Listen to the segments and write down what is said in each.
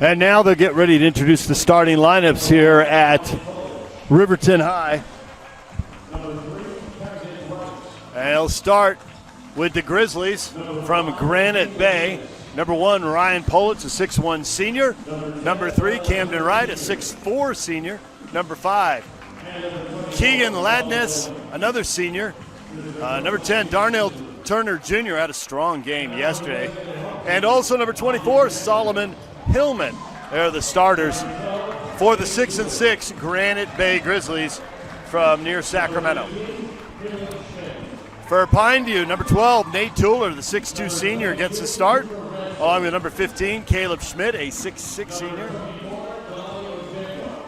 And now they'll get ready to introduce the starting lineups here at Riverton High. And they'll start with the Grizzlies from Granite Bay. Number 1, Ryan Politz, a 6'1 senior. Number 3, Camden Wright, a 6'4 senior. Number 5, Keegan Ladness, another senior. Number 10, Darnell Turner Jr. had a strong game yesterday. And also number 24, Solomon Hillman. They're the starters for the 6-6 Granite Bay Grizzlies from near Sacramento. For Pineview, number 12, Nate Tuller, the 6'2 senior, gets the start, along with number 15, Caleb Schmidt, a 6'6 senior.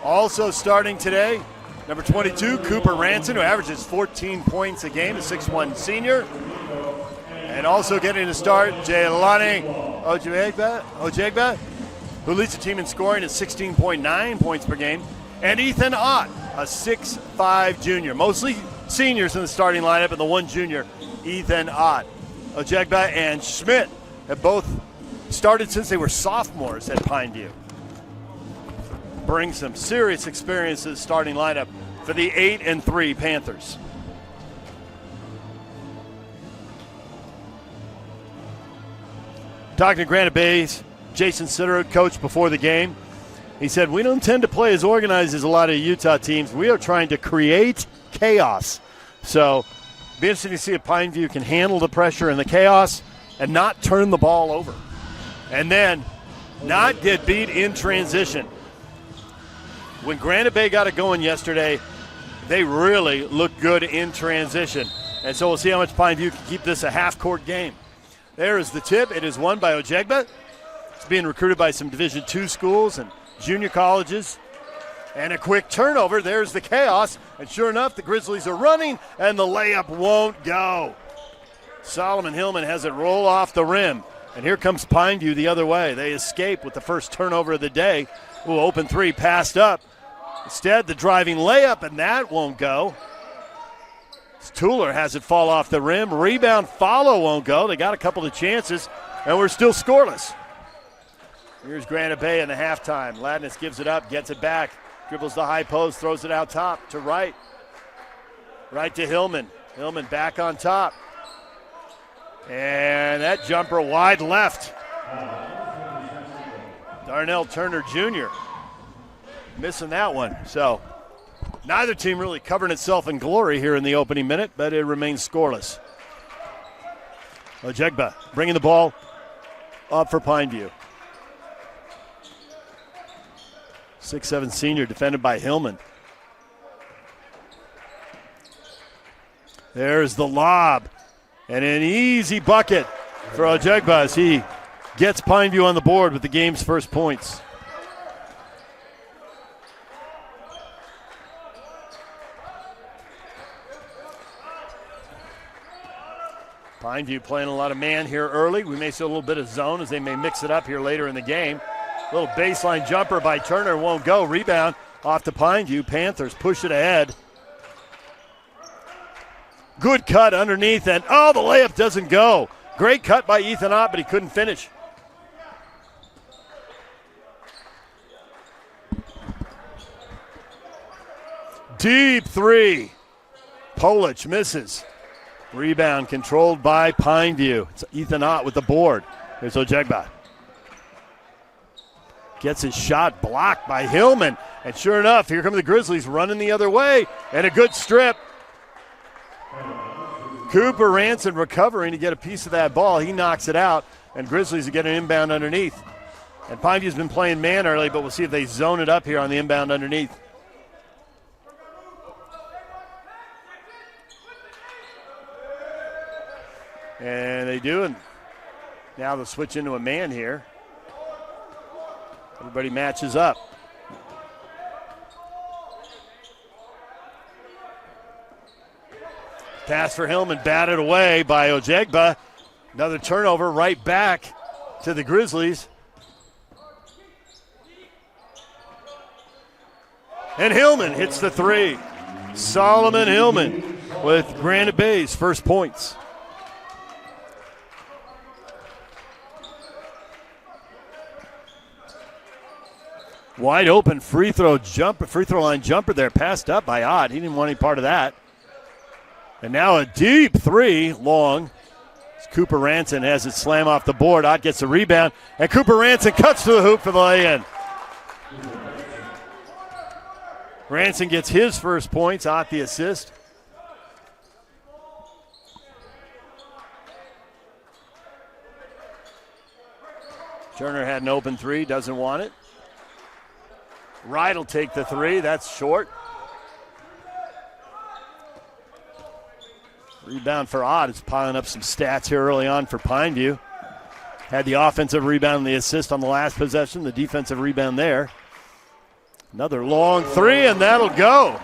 Also starting today, number 22, Cooper Ranson, who averages 14 points a game, a 6'1 senior. And also getting to start, Jaylani Ojegba, who leads the team in scoring at 16.9 points per game. And Ethan Ott, a 6'5 junior. Mostly seniors in the starting lineup, and the one junior, Ethan Ott. Ojegba and Schmidt have both started since they were sophomores at Pineview. Bring some serious experience to the starting lineup for the 8-3 Panthers. Talking to Granite Bay's Jason Sitter, coach, before the game, he said, "We don't tend to play as organized as a lot of Utah teams. We are trying to create chaos." So it'll be interesting to see if Pineview can handle the pressure and the chaos and not turn the ball over. And then not get beat in transition. When Granite Bay got it going yesterday, they really looked good in transition. And so we'll see how much Pineview can keep this a half-court game. There is the tip. It is won by Ojegba. It's being recruited by some Division II schools and junior colleges. And a quick turnover. There's the chaos. And sure enough, the Grizzlies are running, and the layup won't go. Solomon Hillman has it roll off the rim. And here comes Pineview the other way. They escape with the first turnover of the day. Ooh, open three passed up. Instead, the driving layup, and that won't go. Tuller has it fall off the rim. Rebound follow won't go. They got a couple of chances, and we're still scoreless. Here's Granite Bay in the halftime. Ladness gives it up, gets it back, dribbles the high post, throws it out top to Wright. Right to Hillman. Hillman back on top. And that jumper wide left. Darnell Turner Jr. missing that one. So neither team really covering itself in glory here in the opening minute, but it remains scoreless. Ojegba bringing the ball up for Pineview. 6'7 senior defended by Hillman. There's the lob. And an easy bucket for Ojegba as he gets Pineview on the board with the game's first points. Pineview playing a lot of man here early. We may see a little bit of zone as they may mix it up here later in the game. Little baseline jumper by Turner won't go. Rebound off to Pineview. Panthers push it ahead. Good cut underneath, and oh, the layup doesn't go. Great cut by Ethan Ott, but he couldn't finish. Deep three. Polich misses. Rebound controlled by Pineview. It's Ethan Ott with the board. Here's Ojegba. Gets his shot blocked by Hillman. And sure enough, here come the Grizzlies running the other way. And a good strip. Cooper Ranson recovering to get a piece of that ball. He knocks it out, and Grizzlies get an inbound underneath. And Pineview's been playing man early, but we'll see if they zone it up here on the inbound underneath. And they do, and now they'll switch into a man here. Everybody matches up. Pass for Hillman, batted away by Ojegba. Another turnover right back to the Grizzlies. And Hillman hits the three. Solomon Hillman with Granite Bay's first points. Wide open free throw line jumper there, passed up by Ott. He didn't want any part of that. And now a deep three, long. Cooper Ranson has it slam off the board. Ott gets the rebound, and Cooper Ranson cuts to the hoop for the lay-in. Ranson gets his first points, Ott the assist. Turner had an open three, doesn't want it. Wright will take the three, that's short. Rebound for Ott. It's piling up some stats here early on for Pineview. Had the offensive rebound and the assist on the last possession, the defensive rebound there. Another long three, and that'll go.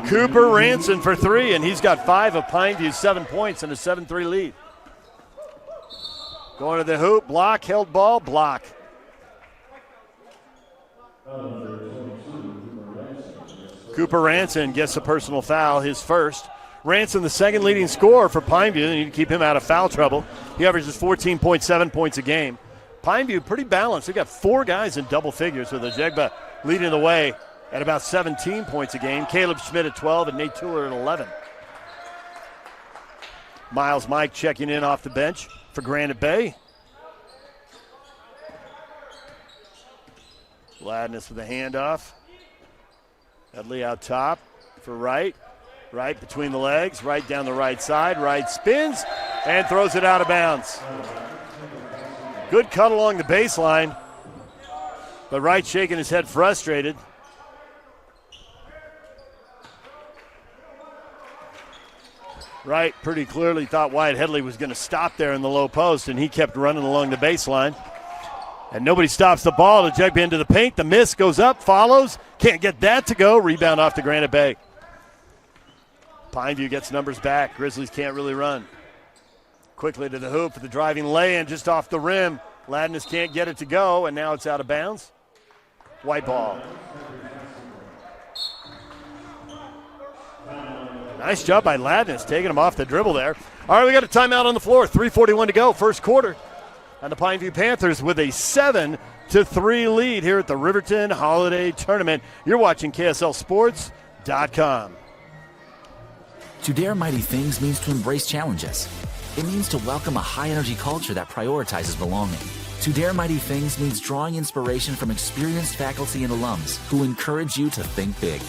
Cooper Ranson for three, and he's got 5 of Pineview's 7 points and a 7-3 lead. Going to the hoop, block, held ball, block. Cooper Ranson gets a personal foul, his first. Ranson, the second leading scorer for Pineview. They need to keep him out of foul trouble. He averages 14.7 points a game. Pineview pretty balanced. They've got 4 guys in double figures, with Ojegba leading the way at about 17 points a game. Caleb Schmidt at 12 and Nate Tuller at 11. Miles Mike checking in off the bench for Granite Bay. Gladness with a handoff. Edley out top for Wright. Wright between the legs, right down the right side. Wright spins and throws it out of bounds. Good cut along the baseline, but Wright shaking his head frustrated. Wright pretty clearly thought Wyatt Headley was going to stop there in the low post, and he kept running along the baseline. And nobody stops the ball. To Jugby into the paint. The miss goes up, follows. Can't get that to go. Rebound off to Granite Bay. Pineview gets numbers back. Grizzlies can't really run. Quickly to the hoop for the driving lay-in just off the rim. Ladness can't get it to go, and now it's out of bounds. White ball. Nice job by Ladness, taking him off the dribble there. All right, we got a timeout on the floor. 3:41 to go, first quarter. And the Pineview Panthers with a 7-3 lead here at the Riverton Holiday Tournament. You're watching KSLSports.com. To dare mighty things means to embrace challenges. It means to welcome a high-energy culture that prioritizes belonging. To dare mighty things means drawing inspiration from experienced faculty and alums who encourage you to think big.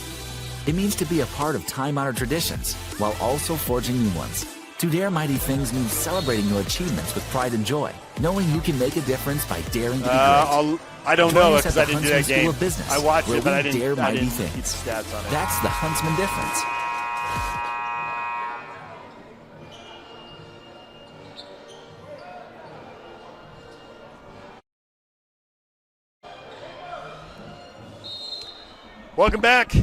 It means to be a part of time-honored traditions while also forging new ones. To dare mighty things means celebrating your achievements with pride and joy, knowing you can make a difference by daring to be great. I don't know because I didn't do that game. Business, I watched it, but I didn't dare mighty keep things. stats on it. That's the Huntsman difference. Welcome back.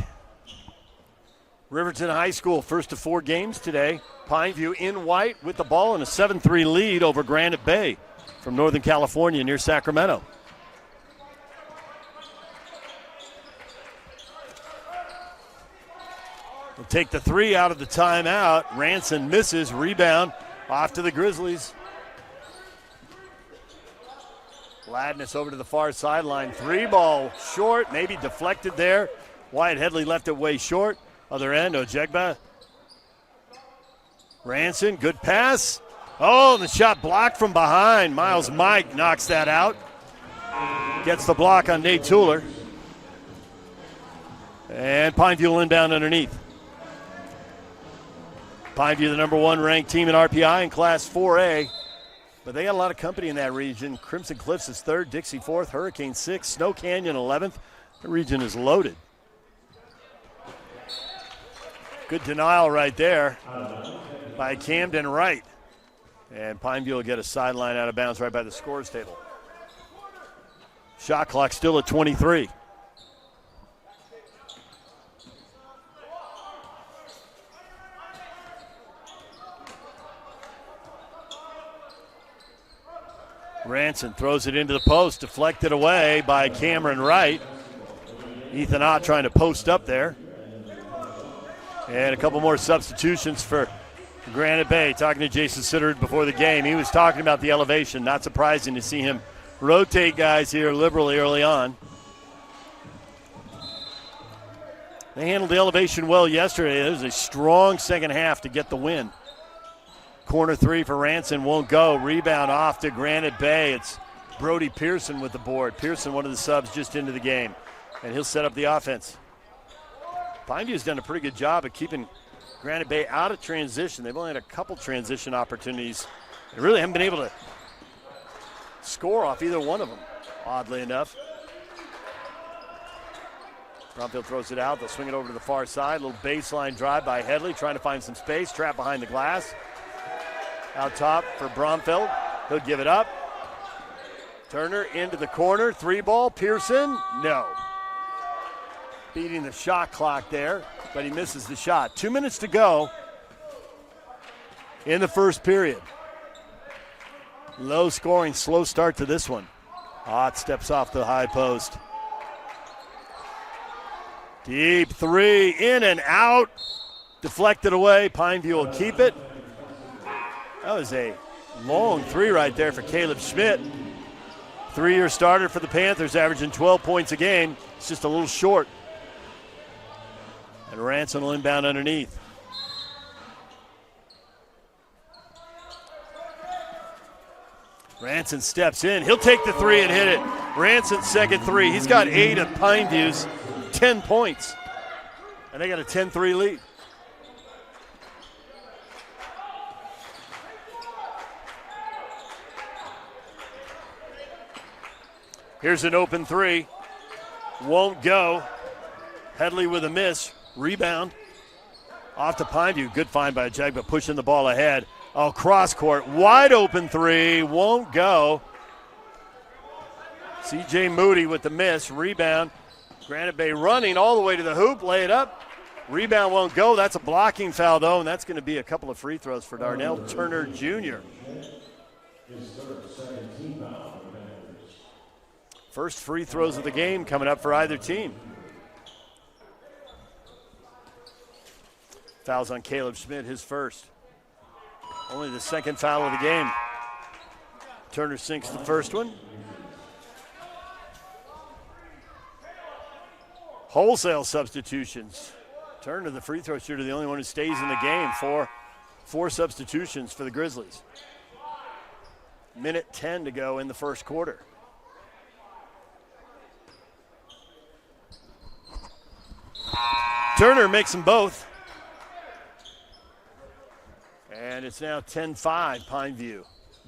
Riverton High School, first of 4 games today. Pineview in white with the ball and a 7-3 lead over Granite Bay from Northern California near Sacramento. We'll take the 3 out of the timeout. Ranson misses, rebound off to the Grizzlies. Ladness over to the far sideline. 3 ball short, maybe deflected there. Wyatt Headley left it way short. Other end, Ojegba. Ranson, good pass. Oh, the shot blocked from behind. Miles Mike knocks that out. Gets the block on Nate Tuller. And Pineview will inbound underneath. Pineview, the number 1 ranked team in RPI in Class 4A. But they got a lot of company in that region. Crimson Cliffs is 3rd, Dixie 4th, Hurricane 6th, Snow Canyon 11th. The region is loaded. Good denial right there by Camden Wright. And Pineview will get a sideline out of bounds right by the scores table. Shot clock still at 23. Ranson throws it into the post, deflected away by Cameron Wright. Ethan Ott trying to post up there. And a couple more substitutions for Granite Bay. Talking to Jason Sittard before the game. He was talking about the elevation. Not surprising to see him rotate guys here liberally early on. They handled the elevation well yesterday. It was a strong second half to get the win. Corner three for Ranson won't go. Rebound off to Granite Bay. It's Brody Pearson with the board. Pearson, one of the subs, just into the game. And he'll set up the offense. Pineview's done a pretty good job of keeping Granite Bay out of transition. They've only had a couple transition opportunities. They really haven't been able to score off either one of them, oddly enough. Bromfield throws it out. They'll swing it over to the far side. Little baseline drive by Headley, trying to find some space. Trapped behind the glass. Out top for Bromfield. He'll give it up. Turner into the corner. Three ball. Pearson, no. Beating the shot clock there, but he misses the shot. 2 minutes to go in the first period. Low scoring, slow start to this one. Ott steps off the high post. Deep three, in and out. Deflected away. Pineview will keep it. That was a long three right there for Caleb Schmidt. 3-year starter for the Panthers, averaging 12 points a game. It's just a little short. And Ranson will inbound underneath. Ranson steps in. He'll take the three and hit it. Ranson's second three. He's got 8 of Pineview's 10 points. And they got a 10-3 lead. Here's an open three. Won't go. Headley with a miss. Rebound. Off to Pineview. Good find by Jegba, pushing the ball ahead. Oh, cross court. Wide open three. Won't go. C.J. Moody with the miss. Rebound. Granite Bay running all the way to the hoop. Lay it up. Rebound won't go. That's a blocking foul, though, and that's going to be a couple of free throws for Darnell Turner Jr. First free throws of the game coming up for either team. Fouls on Caleb Schmidt, his first. Only the second foul of the game. Turner sinks the first one. Wholesale substitutions. Turner, the free throw shooter, the only one who stays in the game. Four substitutions for the Grizzlies. Minute 10 to go in the first quarter. Turner makes them both. And it's now 10-5 Pineview,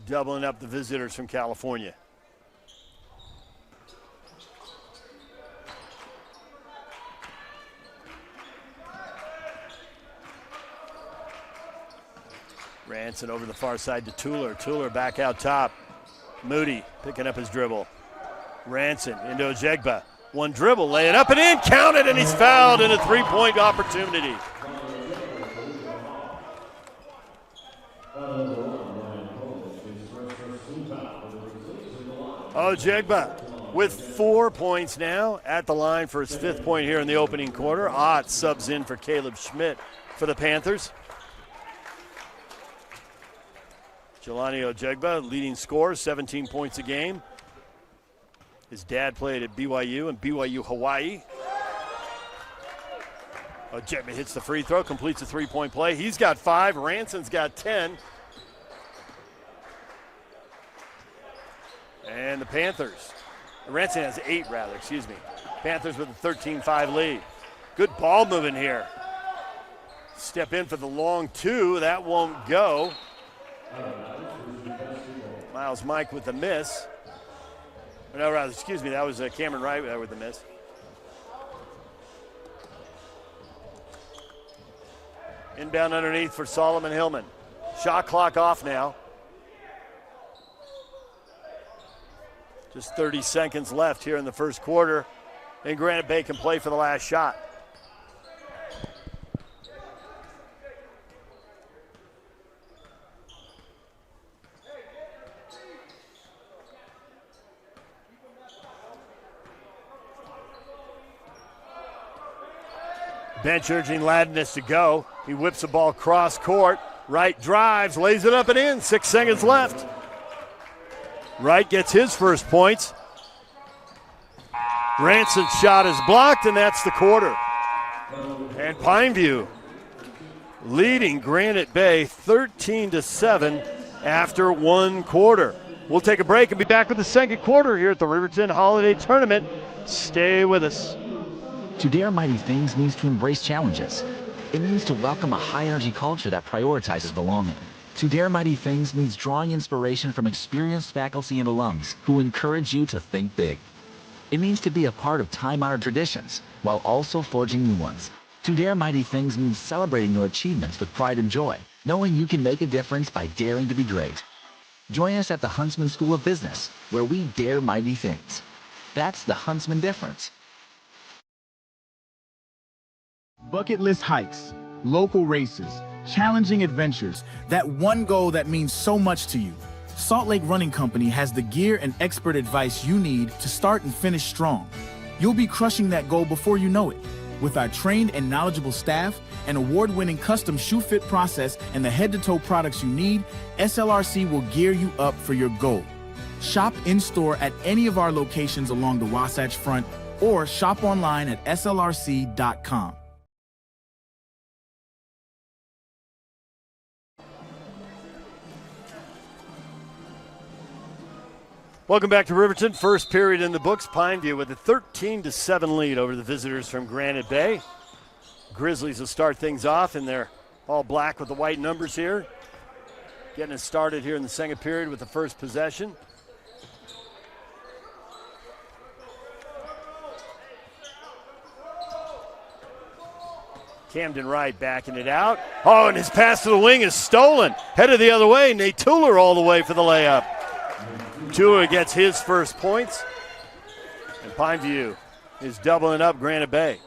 doubling up the visitors from California. Ranson over the far side to Tueller. Tueller back out top. Moody picking up his dribble. Ranson into Ojegba. One dribble, lay it up and in, count it, and he's fouled in a three-point opportunity. Ojegba with 4 points now at the line for his 5th point here in the opening quarter. Ott subs in for Caleb Schmidt for the Panthers. Jelani Ojegba, leading scorer, 17 points a game. His dad played at BYU and BYU Hawaii. Ojegba hits the free throw, completes a three-point play. He's got 5, Ranson's got 10. And the Panthers, Ranson has 8 rather, excuse me. Panthers with a 13-5 lead. Good ball moving here. Step in for the long 2, that won't go. Miles Mike with the miss. No, rather, excuse me, that was Cameron Wright with the miss. Inbound underneath for Solomon Hillman. Shot clock off now. Just 30 seconds left here in the first quarter, and Granite Bay can play for the last shot. Bench urging Ladness to go. He whips the ball cross court. Wright drives, lays it up and in. 6 seconds left. Wright gets his first points. Ranson's shot is blocked, and that's the quarter. And Pineview leading Granite Bay 13-7 after one quarter. We'll take a break and be back with the second quarter here at the Riverton Holiday Tournament. Stay with us. To dare mighty things means to embrace challenges. It means to welcome a high-energy culture that prioritizes belonging. To dare mighty things means drawing inspiration from experienced faculty and alums who encourage you to think big. It means to be a part of time-honored traditions while also forging new ones. To dare mighty things means celebrating your achievements with pride and joy, knowing you can make a difference by daring to be great. Join us at the Huntsman School of Business, where we dare mighty things. That's the Huntsman difference. Bucket list hikes, local races, challenging adventures, that one goal that means so much to you. Salt Lake Running Company has the gear and expert advice you need to start and finish strong. You'll be crushing that goal before you know it. With our trained and knowledgeable staff, an award-winning custom shoe fit process, and the head-to-toe products you need, SLRC will gear you up for your goal. Shop in-store at any of our locations along the Wasatch Front or shop online at slrc.com. Welcome back to Riverton. First period in the books. Pineview with a 13-7 lead over the visitors from Granite Bay. Grizzlies will start things off, and they're all black with the white numbers here. Getting it started here in the second period with the first possession. Camden Wright backing it out. Oh, and his pass to the wing is stolen. Headed the other way. Nate Tuller all the way for the layup. Tuller gets his first points. And Pineview is doubling up Granite Bay.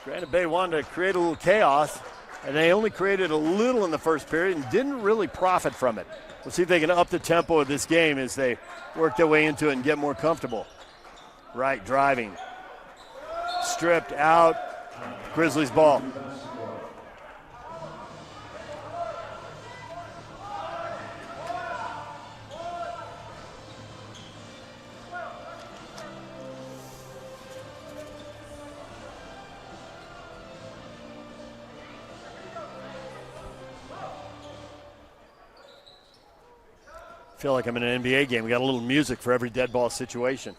Granite Bay wanted to create a little chaos, and they only created a little in the first period and didn't really profit from it. We'll see if they can up the tempo of this game as they work their way into it and get more comfortable. Wright driving. Stripped out. Grizzlies ball. Feel like I'm in an NBA game. We got a little music for every dead ball situation.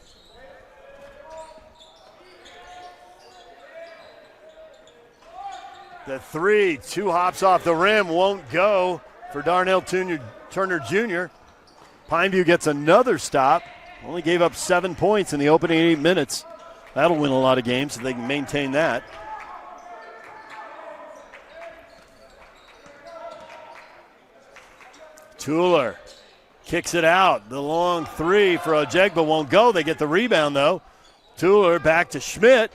The three, 2 hops off the rim, won't go for Darnell Turner Jr. Pineview gets another stop. Only gave up 7 points in the opening 8 minutes. That'll win a lot of games if they can maintain that. Tuller kicks it out. The long three for Ojegba won't go. They get the rebound, though. Tuller back to Schmidt.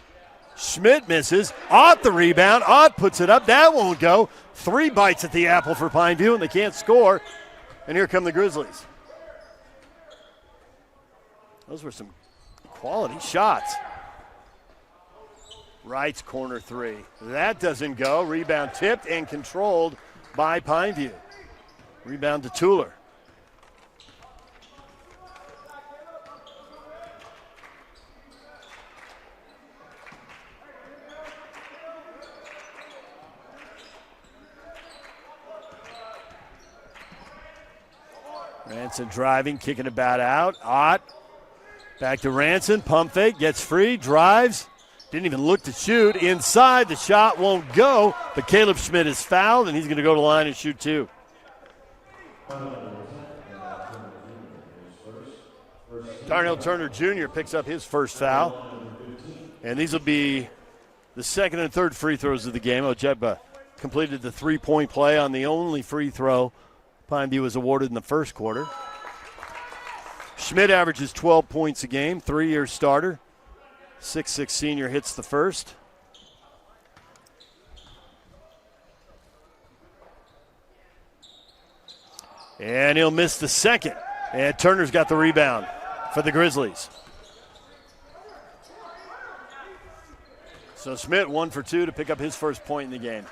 Schmidt misses. Ott the rebound. Ott puts it up. That won't go. 3 bites at the apple for Pineview, and they can't score. And here come the Grizzlies. Those were some quality shots. Wright's corner three. That doesn't go. Rebound tipped and controlled by Pineview. Rebound to Tuller. Ranson driving, kicking about out. Ott back to Ranson. Pump fake, gets free, drives. Didn't even look to shoot. Inside, the shot won't go, but Caleb Schmidt is fouled, and he's going to go to the line and shoot 2. Darnell Turner Jr. picks up his first foul. And these will be the second and third free throws of the game. Ojegba completed the 3-point play on the only free throw Pineview was awarded in the first quarter. Schmidt averages 12 points a game, 3-year starter. 6'6" senior hits the first. And he'll miss the second. And Turner's got the rebound for the Grizzlies. So Schmidt 1 for 2 to pick up his first point in the game.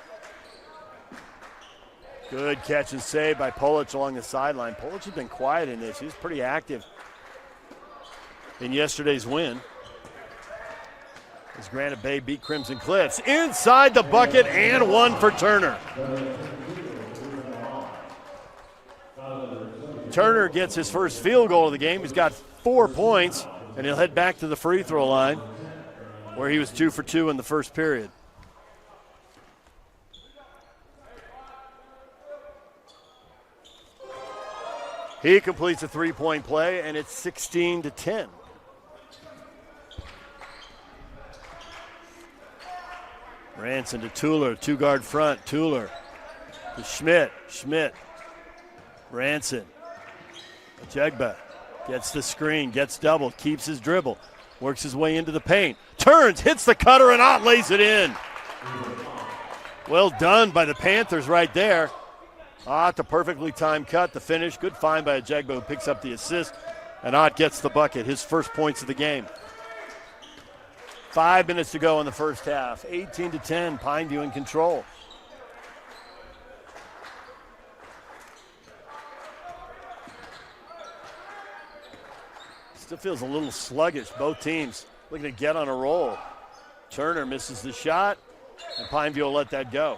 Good catch and save by Polich along the sideline. Polich has been quiet in this. He was pretty active in yesterday's win. as Granite Bay beat Crimson Cliffs. Inside the bucket and one for Turner. Turner gets his first field goal of the game. He's got 4 points, and he'll head back to the free throw line where he was 2 for 2 in the first period. He completes a three-point play, and it's 16-10. Ranson to Tueller, two-guard front. Tueller to Schmidt. Schmidt. Ranson. Jegba gets the screen, gets doubled, keeps his dribble, works his way into the paint, turns, hits the cutter, and Ott lays it in. Well done by the Panthers right there. Ott, the perfectly timed cut, the finish. Good find by Jegba, who picks up the assist, and Ott gets the bucket, his first points of the game. 5 minutes to go in the first half. 18-10, Pineview in control. Still feels a little sluggish. Both teams looking to get on a roll. Turner misses the shot, and Pineview will let that go.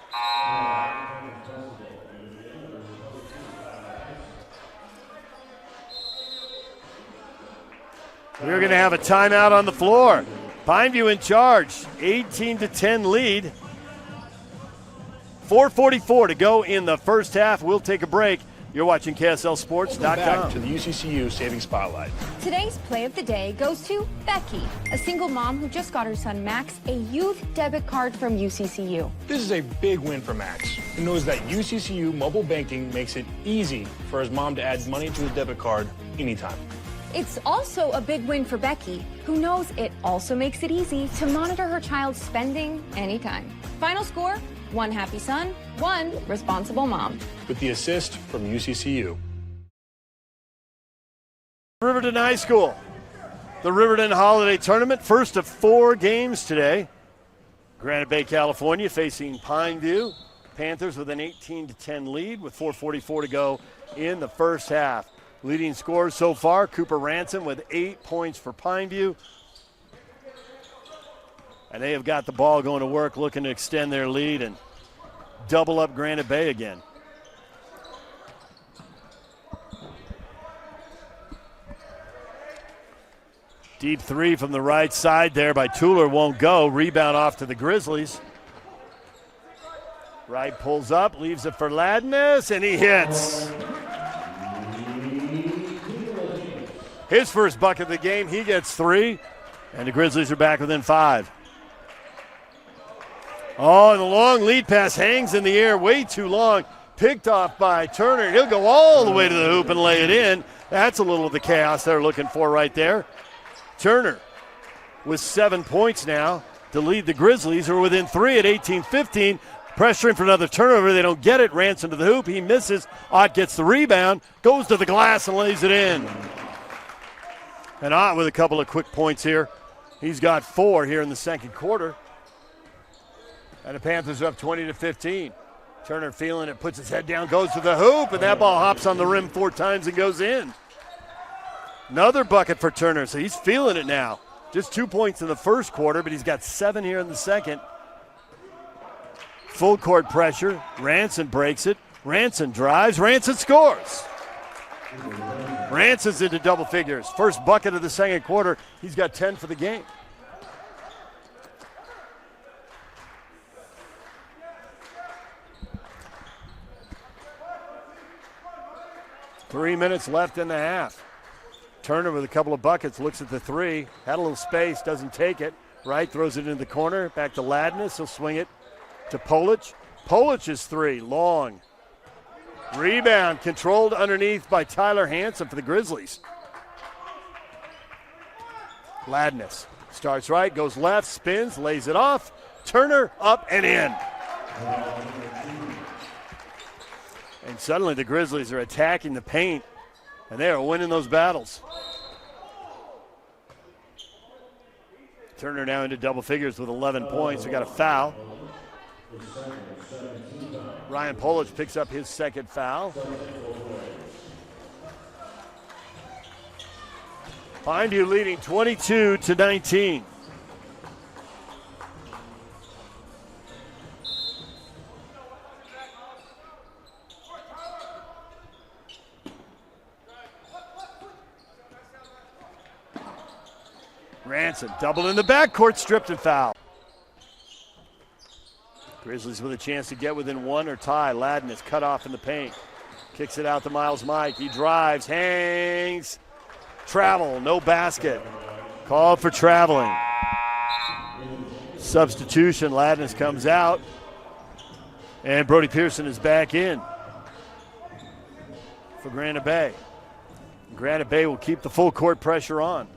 We're going to have a timeout on the floor. Pineview in charge, 18-10 lead. 4:44 to go in the first half. We'll take a break. You're watching KSLSports.com. Back to the UCCU Savings Spotlight. Today's play of the day goes to Becky, a single mom who just got her son Max a youth debit card from UCCU. This is a big win for Max, who knows that UCCU mobile banking makes it easy for his mom to add money to his debit card anytime. It's also a big win for Becky, who knows it also makes it easy to monitor her child's spending anytime. Final score, 1 happy son, 1 responsible mom. With the assist from UCCU. Riverton High School, the Riverton Holiday Tournament, first of 4 games today. Granite Bay, California facing Pineview. Panthers with an 18-10 lead with 4:44 to go in the first half. Leading scorers so far, Cooper Ransom with 8 points for Pineview. And they have got the ball going to work, looking to extend their lead and double up Granite Bay again. Deep three from the right side there by Tueller won't go. Rebound off to the Grizzlies. Wright pulls up, leaves it for Ladness, and he hits. His first bucket of the game, he gets 3, and the Grizzlies are back within 5. Oh, and the long lead pass hangs in the air way too long. Picked off by Turner. He'll go all the way to the hoop and lay it in. That's a little of the chaos they're looking for right there. Turner with 7 points now to lead the Grizzlies, who are within 3 at 18-15. Pressuring for another turnover. They don't get it. Ransom to the hoop. He misses. Ott gets the rebound, goes to the glass and lays it in. And Ott with a couple of quick points here. He's got 4 here in the second quarter. And the Panthers are up 20-15. Turner feeling it, puts his head down, goes to the hoop, and that ball hops on the rim 4 times and goes in. Another bucket for Turner, so he's feeling it now. Just 2 points in the first quarter, but he's got 7 here in the second. Full court pressure. Ranson breaks it. Ranson drives. Ranson scores. Ranson's into double figures. First bucket of the second quarter. He's got 10 for the game. Three minutes left in the half. Turner with a couple of buckets, looks at the three, had a little space, doesn't take it. Wright throws it into the corner, back to Ladness. He'll swing it to Polic. Polic's 3, long. Rebound controlled underneath by Tyler Hansen for the Grizzlies. Ladness starts right, goes left, spins, lays it off. Turner up and in. And suddenly the Grizzlies are attacking the paint, and they are winning those battles. Turner now into double figures with 11 points. We got a foul. Ryan Polic picks up his second foul. Pineview leading 22-19. Ranson doubled in the backcourt, stripped and fouled. Grizzlies with a chance to get within one or tie. Ladden is cut off in the paint. Kicks it out to Miles Mike. He drives, hangs, travel, no basket. Called for traveling. Substitution, Ladden comes out. And Brody Pearson is back in for Granite Bay. Granite Bay will keep the full court pressure on.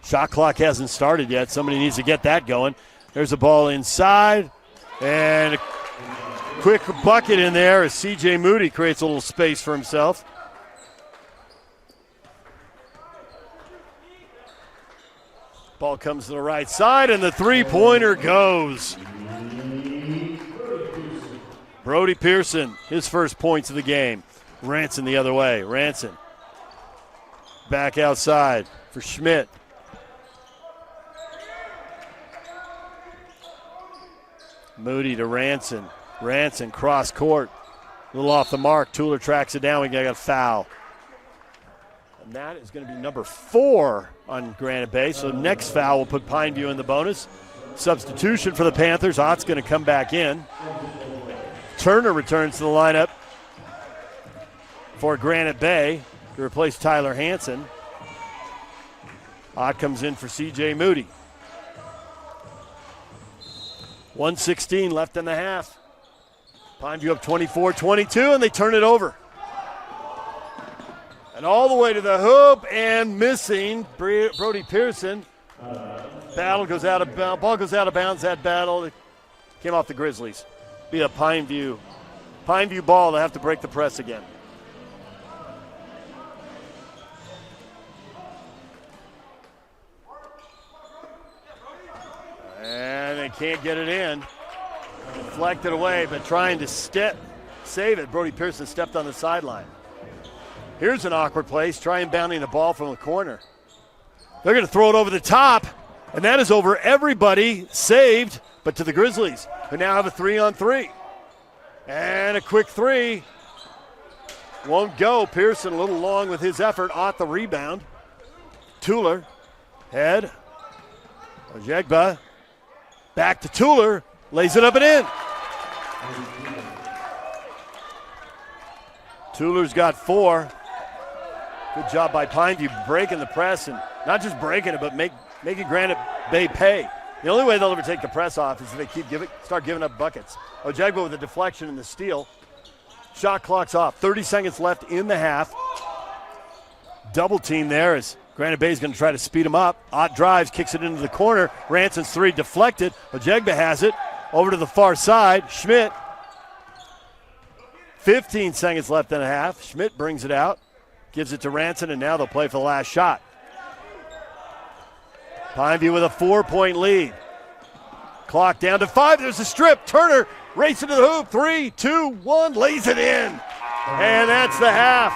Shot clock hasn't started yet. Somebody needs to get that going. There's a ball inside. And a quick bucket in there as C.J. Moody creates a little space for himself. Ball comes to the right side, and the three-pointer goes. Brody Pearson, his first points of the game. Ranson the other way. Ranson back outside for Schmidt. Moody to Ranson. Ranson cross court. A little off the mark. Tuller tracks it down. We got a foul. And that is going to be number 4 on Granite Bay. So next foul will put Pineview in the bonus. Substitution for the Panthers. Ott's going to come back in. Turner returns to the lineup for Granite Bay to replace Tyler Hansen. Ott comes in for C.J. Moody. 1:16 left in the half. Pineview up 24-22, and they turn it over. And all the way to the hoop and missing Brody Pearson. Ball goes out of bounds. That battle it came off the Grizzlies. Be a Pineview ball. They have to break the press again. And they can't get it in. Deflected away, but trying to save it. Brody Pearson stepped on the sideline. Here's an awkward place. Try inbounding the ball from the corner. They're going to throw it over the top, and that is over everybody, saved, but to the Grizzlies, who now have a 3-on-3. And a quick three. Won't go. Pearson a little long with his effort. Ott the rebound. Tuller. Head. Ojegba. Back to Tuller. Lays it up and in. Tuller's got 4. Good job by Pineview breaking the press, and not just breaking it, but making Granite Bay pay. The only way they'll ever take the press off is if they start giving up buckets. Ojegba with a deflection and the steal. Shot clock's off. 30 seconds left in the half. Double team there as Granite Bay is going to try to speed him up. Ott drives, kicks it into the corner. Ranson's 3 deflected. Ojegba has it. Over to the far side. Schmidt. 15 seconds left in a half. Schmidt brings it out. Gives it to Ranson, and now they'll play for the last shot. Pineview with a 4-point lead. Clock down to 5. There's a strip. Turner racing to the hoop. 3, 2, 1. Lays it in. And that's the half.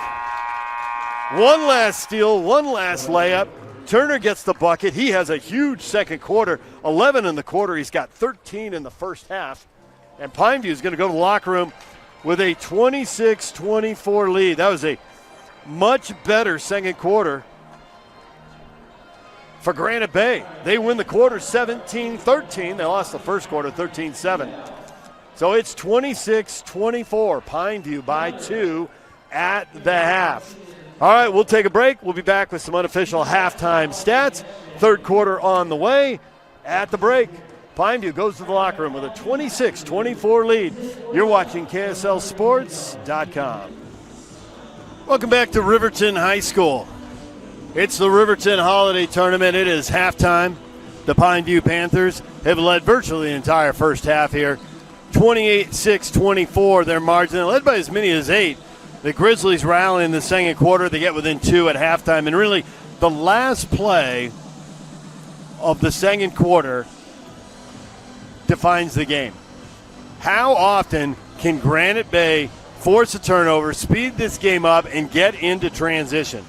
One last steal, one last layup. Turner gets the bucket. He has a huge second quarter. 11 in the quarter. He's got 13 in the first half. And Pineview is going to go to the locker room with a 26-24 lead. That was a much better second quarter for Granite Bay. They win the quarter 17-13. They lost the first quarter 13-7. So it's 26-24. Pineview by 2 at the half. All right, we'll take a break. We'll be back with some unofficial halftime stats. Third quarter on the way. At the break, Pineview goes to the locker room with a 26-24 lead. You're watching KSLSports.com. Welcome back to Riverton High School. It's the Riverton Holiday Tournament. It is halftime. The Pineview Panthers have led virtually the entire first half here. 28-6-24, their margin, led by as many as 8. The Grizzlies rally in the second quarter. They get within 2 at halftime. And really, the last play of the second quarter defines the game. How often can Granite Bay force a turnover, speed this game up, and get into transition?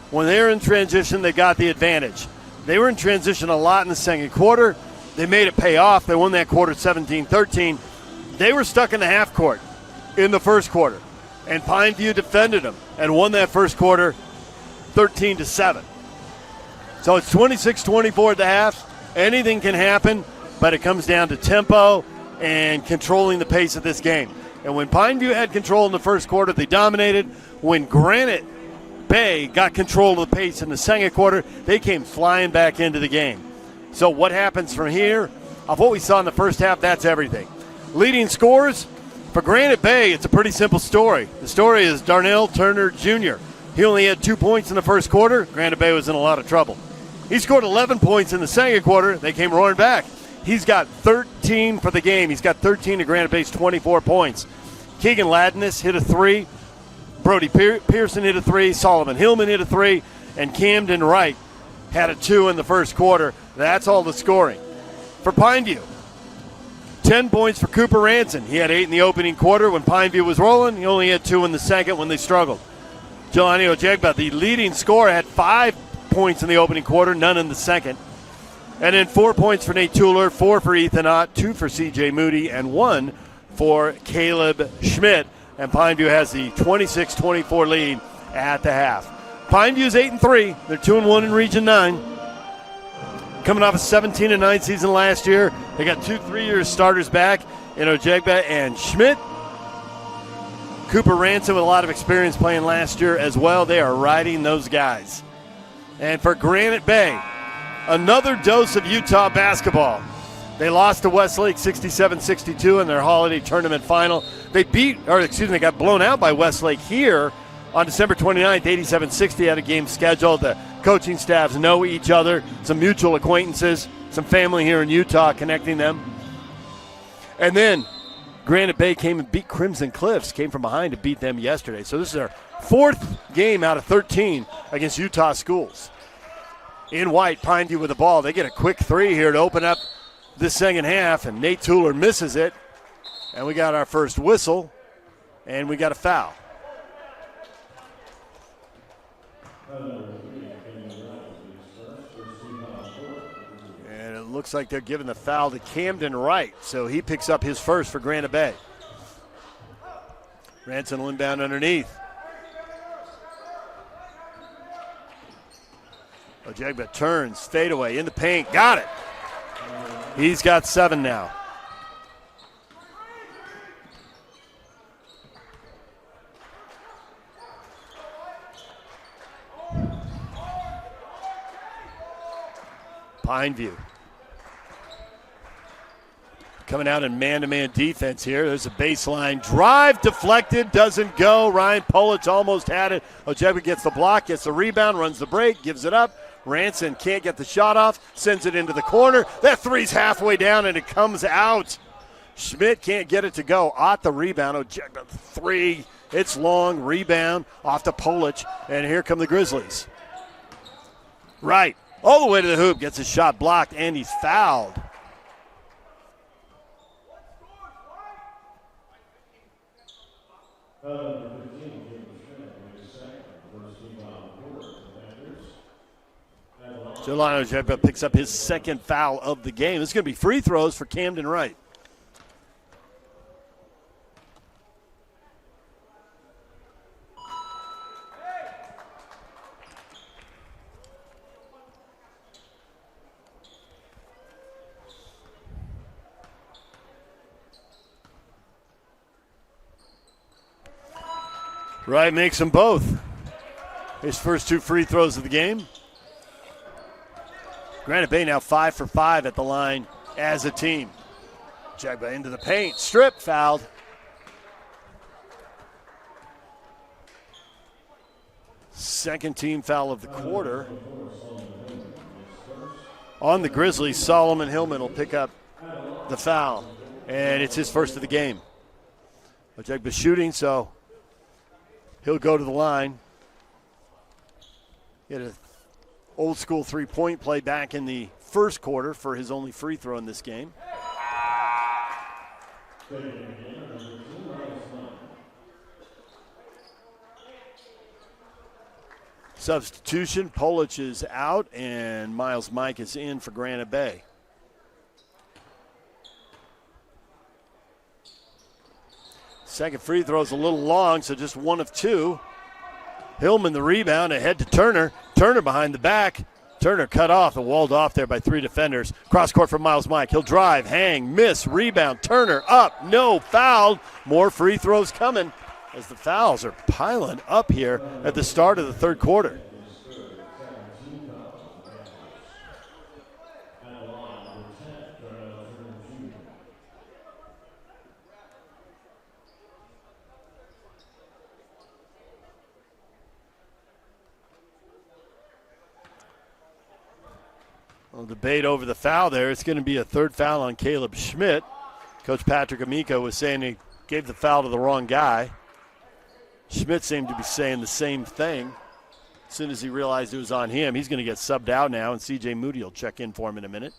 When they're in transition, they got the advantage. They were in transition a lot in the second quarter. They made it pay off. They won that quarter 17-13. They were stuck in the half court in the first quarter, and Pineview defended them and won that first quarter 13-7. So it's 26-24 at the half. Anything can happen, but it comes down to tempo and controlling the pace of this game. And when Pineview had control in the first quarter, they dominated. When Granite Bay got control of the pace in the second quarter, they came flying back into the game. So what happens from here? Of what we saw in the first half, that's everything. Leading scores for Granite Bay, it's a pretty simple story. The story is Darnell Turner Jr. He only had 2 points in the first quarter. Granite Bay was in a lot of trouble. He scored 11 points in the second quarter. They came roaring back. He's got 13 for the game. He's got 13 to Granite Bay's 24 points. Keegan Ladness hit a 3. Brody Pearson hit a 3. Solomon Hillman hit a 3. And Camden Wright had a 2 in the first quarter. That's all the scoring. For Pineview, 10 points for Cooper Ranson. He had 8 in the opening quarter when Pineview was rolling. He only had 2 in the second when they struggled. Jelani Ojegba, the leading scorer, had 5 points in the opening quarter, none in the second. And then 4 points for Nate Tueller, 4 for Ethan Ott, 2 for C.J. Moody, and 1 for Caleb Schmidt. And Pineview has the 26-24 lead at the half. Pineview's 8-3. They're 2-1 in Region 9. Coming off a 17-9 season last year. They got 2 3-year starters back in Ojegba and Schmidt. Cooper Ransom with a lot of experience playing last year as well. They are riding those guys. And for Granite Bay, another dose of Utah basketball. They lost to Westlake 67-62 in their holiday tournament final. They got blown out by Westlake here on December 29th, 87-60. Had a game scheduled. The coaching staffs know each other, some mutual acquaintances, some family here in Utah connecting them. And then Granite Bay came and beat Crimson Cliffs, came from behind to beat them yesterday. So this is their 4th game out of 13 against Utah schools. In white, Pineview with the ball. They get a quick 3 here to open up this second half, and Nate Tueller misses it. And we got our first whistle, and we got a foul. And it looks like they're giving the foul to Camden Wright, so he picks up his first for Granite Bay. Ranson will inbound underneath. Ojegba turns, fadeaway in the paint, got it. He's got 7 now. Pineview coming out in man-to-man defense here. There's a baseline drive, deflected, doesn't go. Ryan Politz almost had it. Ojegba gets the block, gets the rebound, runs the break, gives it up. Ranson can't get the shot off, sends it into the corner. That 3's halfway down, and it comes out. Schmidt can't get it to go. Ott the rebound. Ojegba 3. It's long. Rebound off to Politz, and here come the Grizzlies. Right. All the way to the hoop, gets his shot blocked, and he's fouled. Jelani Ojegba picks up his second foul of the game. This is going to be free throws for Camden Wright. Wright makes them both. His first 2 free throws of the game. Granite Bay now 5 for 5 at the line as a team. Ojegba into the paint, strip, fouled. Second team foul of the quarter. On the Grizzlies, Solomon Hillman will pick up the foul, and it's his first of the game. Ojegba shooting, so he'll go to the line. He had an old school 3-point play back in the first quarter for his only free throw in this game. Substitution, Politz is out, and Miles Mike is in for Granite Bay. Second free throw is a little long, so just one of two. Hillman the rebound, ahead to Turner. Turner behind the back. Turner cut off and walled off there by three defenders. Cross court for Miles Mike. He'll drive, hang, miss, rebound. Turner up, no, foul. More free throws coming as the fouls are piling up here at the start of the third quarter. Debate over the foul there. It's going to be a third foul on Caleb Schmidt. Coach Patrick Amico was saying he gave the foul to the wrong guy. Schmidt seemed to be saying the same thing. As soon as he realized it was on him, he's going to get subbed out now, and C.J. Moody will check in for him in a minute.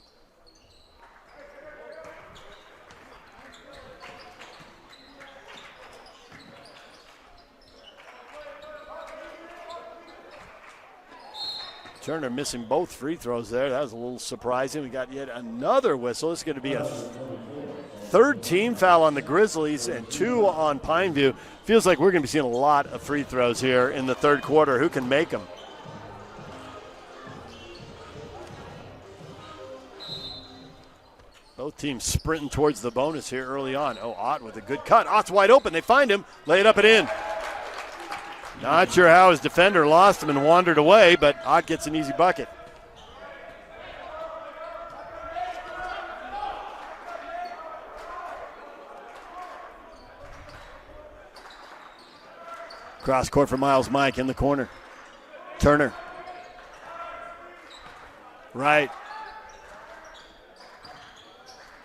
Turner missing both free throws there. That was a little surprising. We got yet another whistle. It's going to be a third team foul on the Grizzlies and two on Pineview. Feels like we're going to be seeing a lot of free throws here in the third quarter. Who can make them? Both teams sprinting towards the bonus here early on. Oh, Ott with a good cut. Ott's wide open. They find him. Lay it up and in. Not sure how his defender lost him and wandered away, but Ott gets an easy bucket. Cross court for Miles Mike in the corner. Turner. Right.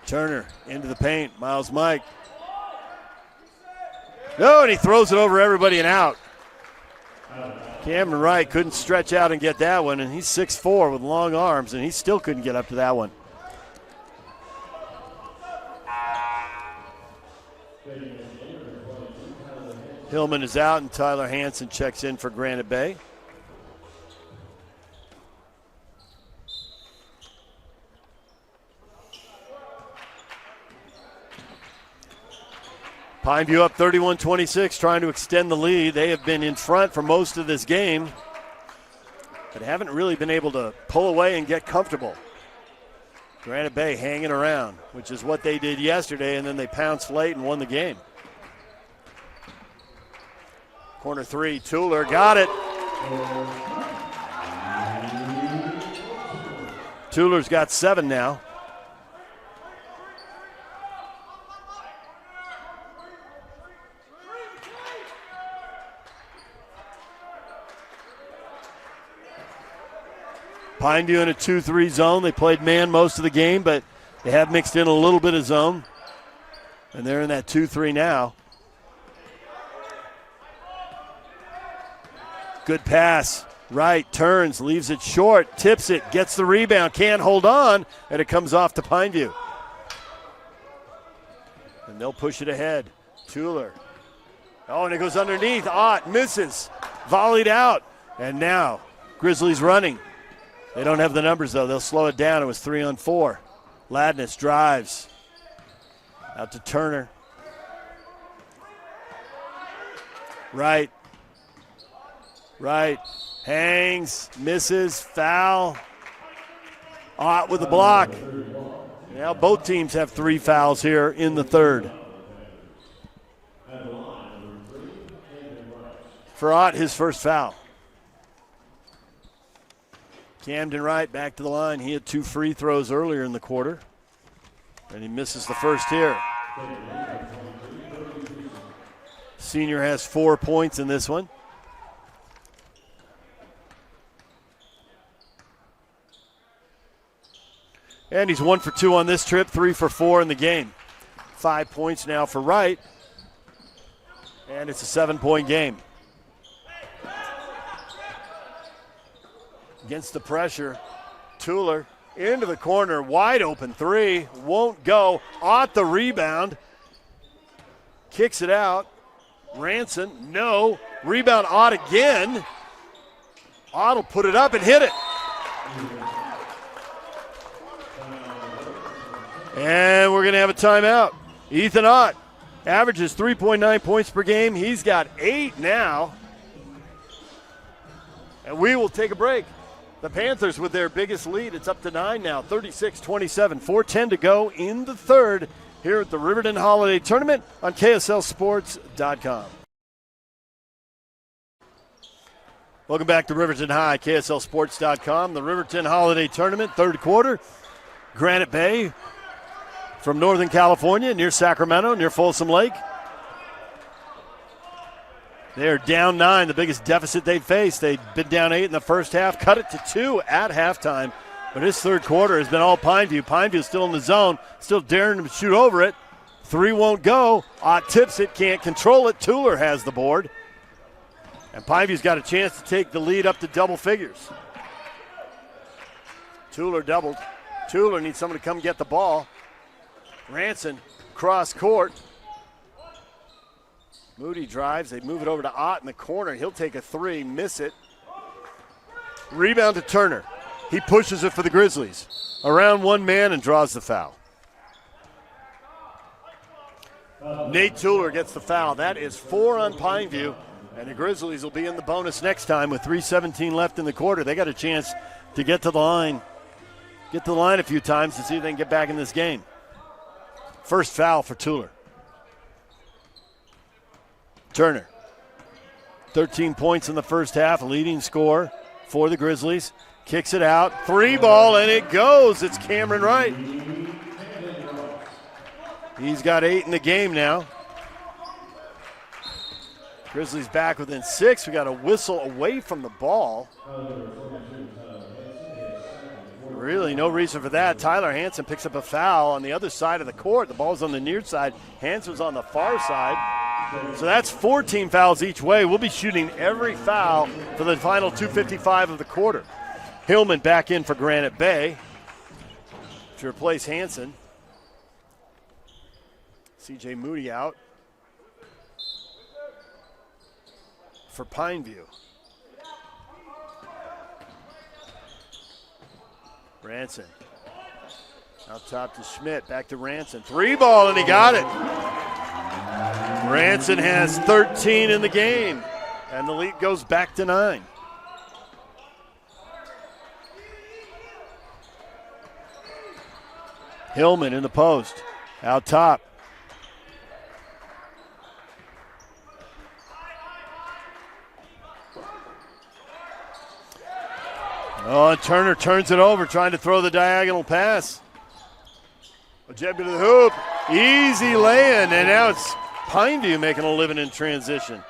Turner into the paint. Miles Mike. No, and he throws it over everybody and out. Cameron Wright couldn't stretch out and get that one, and he's 6'4" with long arms, and he still couldn't get up to that one. Hillman is out, and Tyler Hansen checks in for Granite Bay. Pineview up 31-26, trying to extend the lead. They have been in front for most of this game, but haven't really been able to pull away and get comfortable. Granite Bay hanging around, which is what they did yesterday, and then they pounced late and won the game. Corner three, Tueller got it. Tueller's got 7 now. Pineview in a 2-3 zone. They played man most of the game, but they have mixed in a little bit of zone. And they're in that 2-3 now. Good pass. Right, turns, leaves it short, tips it, gets the rebound, can't hold on, and it comes off to Pineview. And they'll push it ahead. Tueller. Oh, and it goes underneath. Ott misses. Volleyed out. And now Grizzlies running. They don't have the numbers, though. They'll slow it down. It was 3-on-4. Ladness drives. Out to Turner. Right. Right. Hangs. Misses. Foul. Ott with the block. Now both teams have 3 fouls here in the third. For Ott, his first foul. Camden Wright back to the line. He had 2 free throws earlier in the quarter, and he misses the first here. Senior has 4 points in this one. And he's 1 for 2 on this trip, 3 for 4 in the game. 5 points now for Wright, and it's a 7-point game. Against the pressure, Tueller into the corner, wide open 3, won't go. Ott the rebound, kicks it out. Ranson, no. Rebound Ott again. Ott will put it up and hit it. And we're going to have a timeout. Ethan Ott Averages 3.9 points per game. He's got 8 now. And we will take a break. The Panthers with their biggest lead. It's up to 9 now, 36-27. 4:10 to go in the third here at the Riverton Holiday Tournament on KSLSports.com. Welcome back to Riverton High, KSLSports.com. The Riverton Holiday Tournament, third quarter. Granite Bay from Northern California, near Sacramento, near Folsom Lake. They're down 9, the biggest deficit they've faced. They've been down 8 in the first half, cut it to 2 at halftime. But this third quarter has been all Pineview. Pineview's still in the zone, still daring to shoot over it. 3 won't go. Ott tips it, can't control it. Tuller has the board. And Pineview's got a chance to take the lead up to double figures. Tuller doubled. Tuller needs someone to come get the ball. Ranson, cross court. Moody drives. They move it over to Ott in the corner. He'll take a 3, miss it. Rebound to Turner. He pushes it for the Grizzlies. Around one man and draws the foul. Nate Tuller gets the foul. That is 4 on Pineview. And the Grizzlies will be in the bonus next time with 3:17 left in the quarter. They got a chance to get to the line. Get to the line a few times to see if they can get back in this game. First foul for Tuller. Turner, 13 points in the first half, leading scorer for the Grizzlies. Kicks it out, 3 ball, and it goes. It's Cameron Wright. He's got 8 in the game now. Grizzlies back within 6. We got a whistle away from the ball. Really no reason for that. Tyler Hansen picks up a foul on the other side of the court. The ball's on the near side. Hansen's on the far side. So that's 14 fouls each way. We'll be shooting every foul for the final 2:55 of the quarter. Hillman back in for Granite Bay to replace Hansen. CJ Moody out for Pineview. Ranson out top to Schmidt, back to Ranson. 3 ball, and he got it. Ranson has 13 in the game, and the lead goes back to 9. Hillman in the post, out top. Oh, and Turner turns it over, trying to throw the diagonal pass. Ojebe to the hoop. Easy lay-in, and now it's Pineview making a living in transition.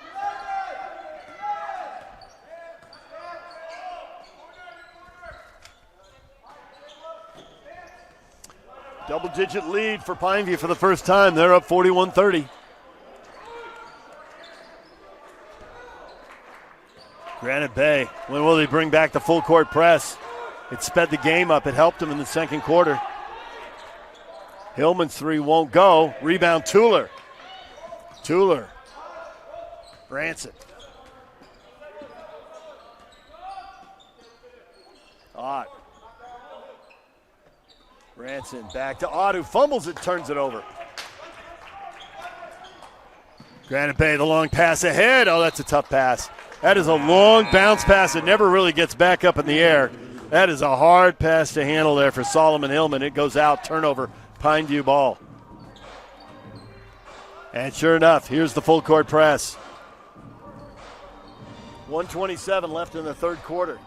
Double-digit lead for Pineview for the first time. They're up 41-30. Granite Bay, when will they bring back the full court press? It sped the game up. It helped them in the second quarter. Hillman's 3 won't go. Rebound Tuller. Tuller. Branson. Ott. Branson back to Ott, who fumbles it, turns it over. Granite Bay, the long pass ahead. Oh, that's a tough pass. That is a long bounce pass. It never really gets back up in the air. That is a hard pass to handle there for Solomon Hillman. It goes out, turnover, Pineview ball. And sure enough, here's the full court press. 1:27 left in the third quarter.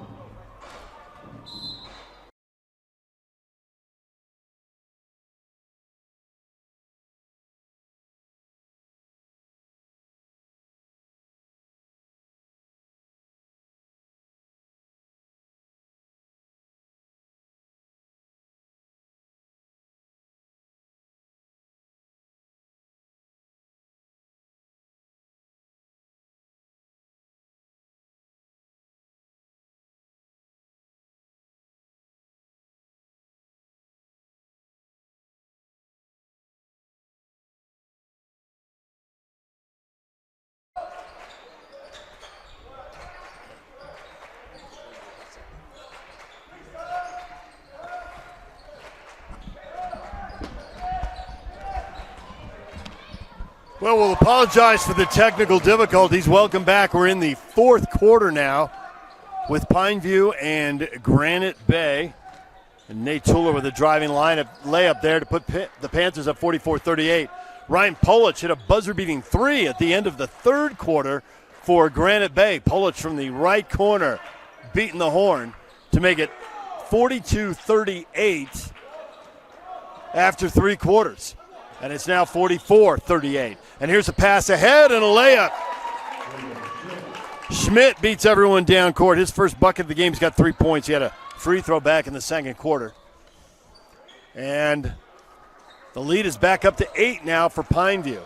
Well, we'll apologize for the technical difficulties. Welcome back. We're in the fourth quarter now with Pineview and Granite Bay. And Nate Tuller with a driving layup there to put the Panthers up 44-38. Ryan Polich hit a buzzer-beating three at the end of the third quarter for Granite Bay. Polich from the right corner beating the horn to make it 42-38 after three quarters. And it's now 44-38. And here's a pass ahead and a layup. Schmidt beats everyone down court. His first bucket of the game. He's got 3 points. He had a free throw back in the second quarter. And the lead is back up to 8 now for Pineview.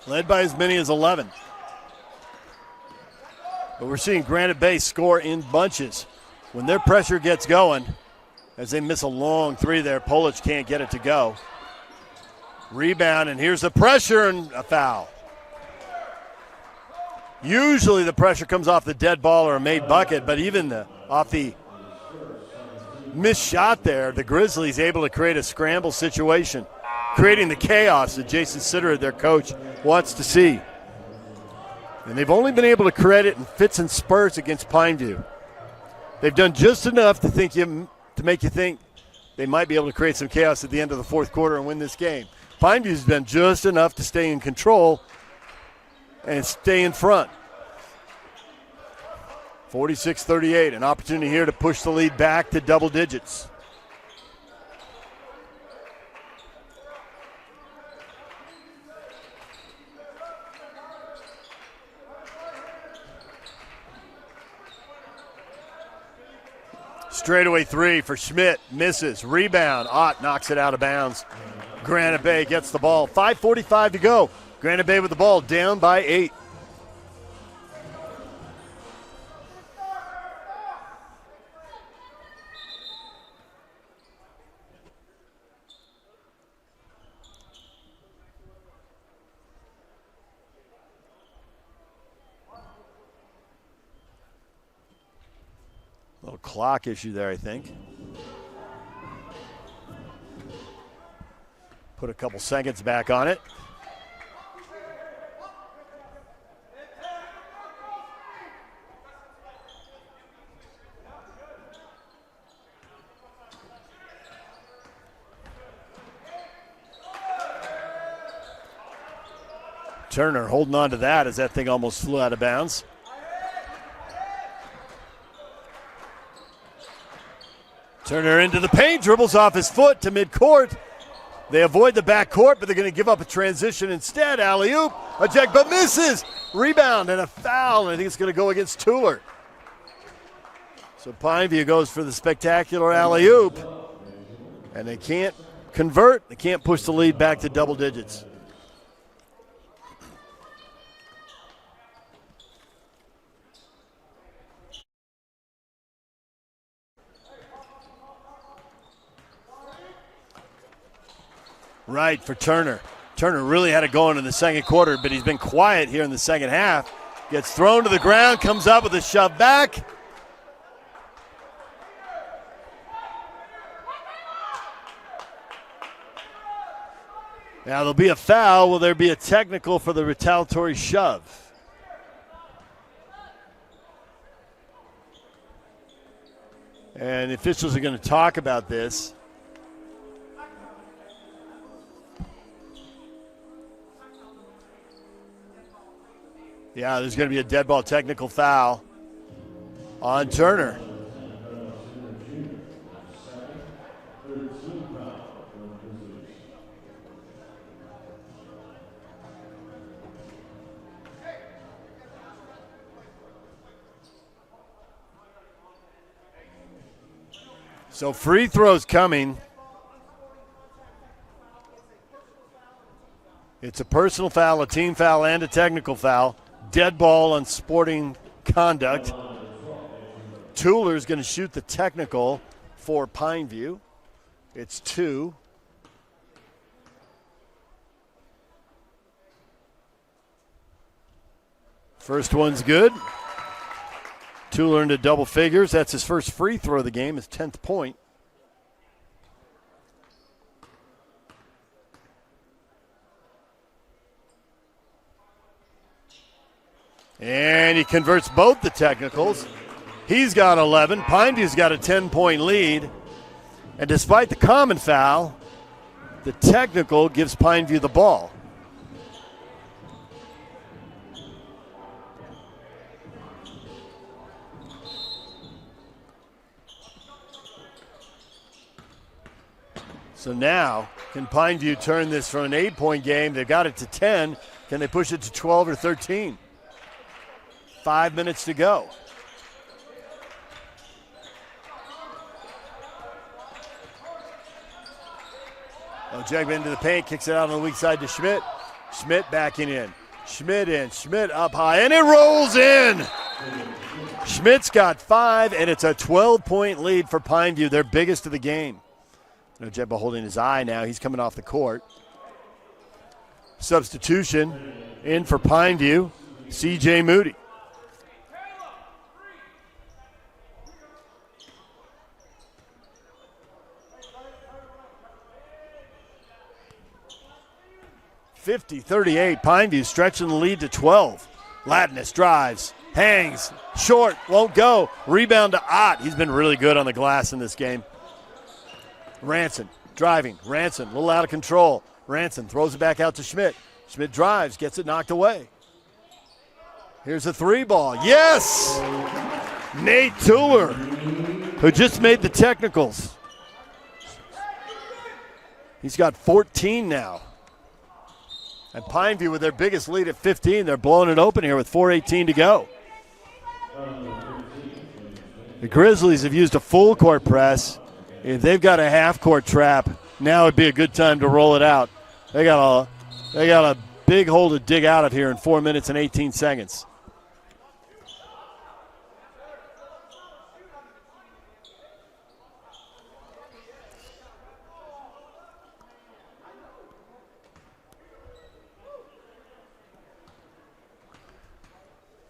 Led by as many as 11. But we're seeing Granite Bay score in bunches. When their pressure gets going, as they miss a long three there, Polich can't get it to go. Rebound, and here's the pressure and a foul. Usually the pressure comes off the dead ball or a made bucket, but even off the missed shot there, the Grizzlies able to create a scramble situation, creating the chaos that Jason Sitter, their coach, wants to see. And they've only been able to create it in fits and spurts against Pineview. They've done just enough to make you think they might be able to create some chaos at the end of the fourth quarter and win this game. Pineview's done just enough to stay in control and stay in front. 46-38, an opportunity here to push the lead back to double digits. Straightaway three for Schmidt, misses, rebound. Ott knocks it out of bounds. Granite Bay gets the ball. 5:45 to go. Granite Bay with the ball, down by 8. Little clock issue there, I think. Put a couple seconds back on it. Turner holding on to that as that thing almost flew out of bounds. Turner into the paint, dribbles off his foot to midcourt. They avoid the backcourt, but they're going to give up a transition instead. Alley-oop, a jack, but misses. Rebound and a foul, and I think it's going to go against Tuller. So Pineview goes for the spectacular alley-oop, and they can't convert. They can't push the lead back to double digits. Right for Turner. Turner really had it going in the second quarter, but he's been quiet here in the second half. Gets thrown to the ground, comes up with a shove back. Now there'll be a foul. Will there be a technical for the retaliatory shove? And the officials are going to talk about this. Yeah, there's going to be a dead ball technical foul on Turner. So free throws coming. It's a personal foul, a team foul, and a technical foul. Dead ball on sporting conduct. Tuller's going to shoot the technical for Pineview. It's 2. First one's good. Tuller into double figures. That's his first free throw of the game, his 10th point. And he converts both the technicals. He's got 11. Pineview's got a 10-point lead. And despite the common foul, the technical gives Pineview the ball. So now, can Pineview turn this from an 8-point game? They've got it to 10. Can they push it to 12 or 13? 5 minutes to go. Ojegba into the paint, kicks it out on the weak side to Schmidt. Schmidt backing in. Schmidt in. Schmidt up high, and it rolls in. Schmidt's got 5, and it's a 12-point lead for Pineview, their biggest of the game. Ojegba holding his eye now. He's coming off the court. Substitution in for Pineview, C.J. Moody. (50-38). Pineview stretching the lead to 12. Latness drives, hangs, short, won't go. Rebound to Ott. He's been really good on the glass in this game. Ranson driving. Ranson a little out of control. Ranson throws it back out to Schmidt. Schmidt drives, gets it knocked away. Here's a 3-ball. Yes! Nate Tuller, who just made the technicals. He's got 14 now. And Pineview with their biggest lead at 15. They're blowing it open here with 4:18 to go. The Grizzlies have used a full court press. If they've got a half-court trap, now would be a good time to roll it out. They got a big hole to dig out of here in 4 minutes and 18 seconds.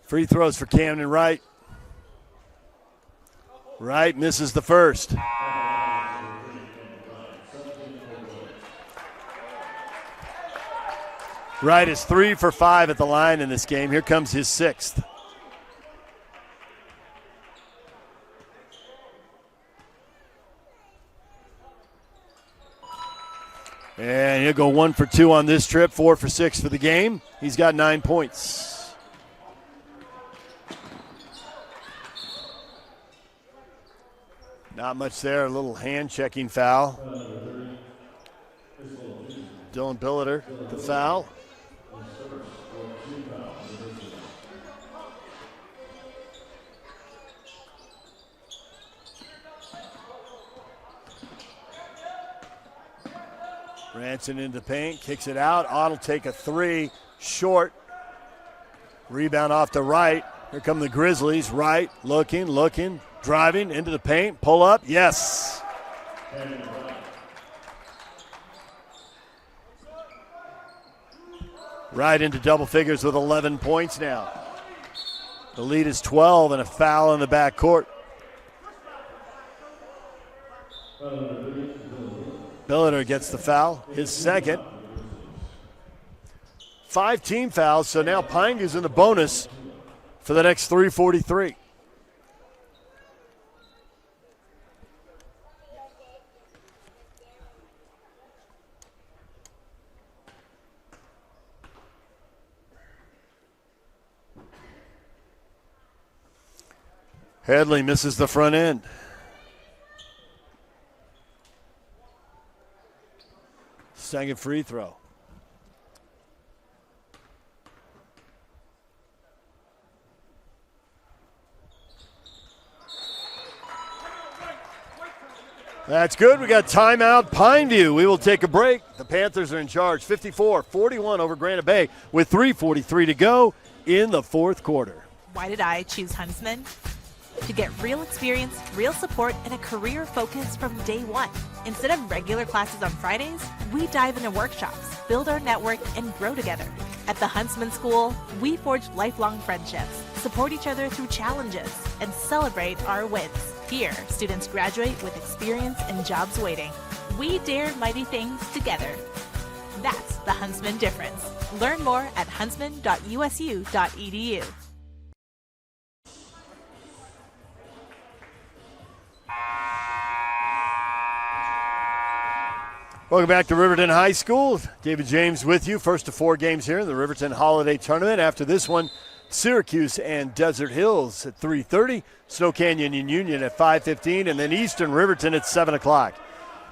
Free throws for Camden Wright. Wright misses the first. Wright is 3 for 5 at the line in this game. Here comes his 6th. And he'll go 1 for 2 on this trip, 4 for 6 for the game. He's got 9 points. Not much there, a little hand-checking foul. Dylan Billiter, the foul. Ranson into the paint, kicks it out. Ott will take a 3, short. Rebound off to Wright. Here come the Grizzlies. Wright looking, driving into the paint. Pull up, yes. Wright into double figures with 11 points now. The lead is 12 and a foul in the backcourt. Billiter gets the foul, his second. 5 team fouls, so now Pineview's in the bonus for the next 3:43. Headley misses the front end. Second free throw. That's good. We got timeout, Pineview. We will take a break. The Panthers are in charge, 54-41 over Granite Bay with 3:43 to go in the fourth quarter. Why did I choose Huntsman? To get real experience, real support, and a career focus from day one. Instead of regular classes on Fridays, we dive into workshops, build our network, and grow together. At the Huntsman School, we forge lifelong friendships, support each other through challenges, and celebrate our wins. Here, students graduate with experience and jobs waiting. We dare mighty things together. That's the Huntsman difference. Learn more at huntsman.usu.edu. Welcome back to Riverton High School. David James with you. First of 4 games here in the Riverton Holiday Tournament. After this one, Syracuse and Desert Hills at 3:30. Snow Canyon and Union at 5:15. And then Eastern Riverton at 7 o'clock.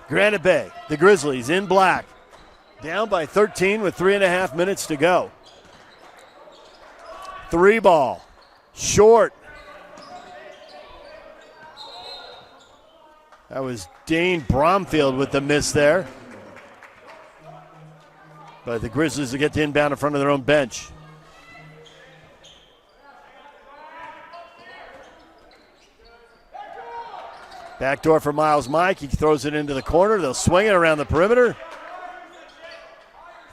Granite Bay, the Grizzlies in black. Down by 13 with 3.5 minutes to go. 3 ball. Short. That was Dane Bromfield with the miss there. But the Grizzlies will get the inbound in front of their own bench. Backdoor for Miles Mike. He throws it into the corner. They'll swing it around the perimeter.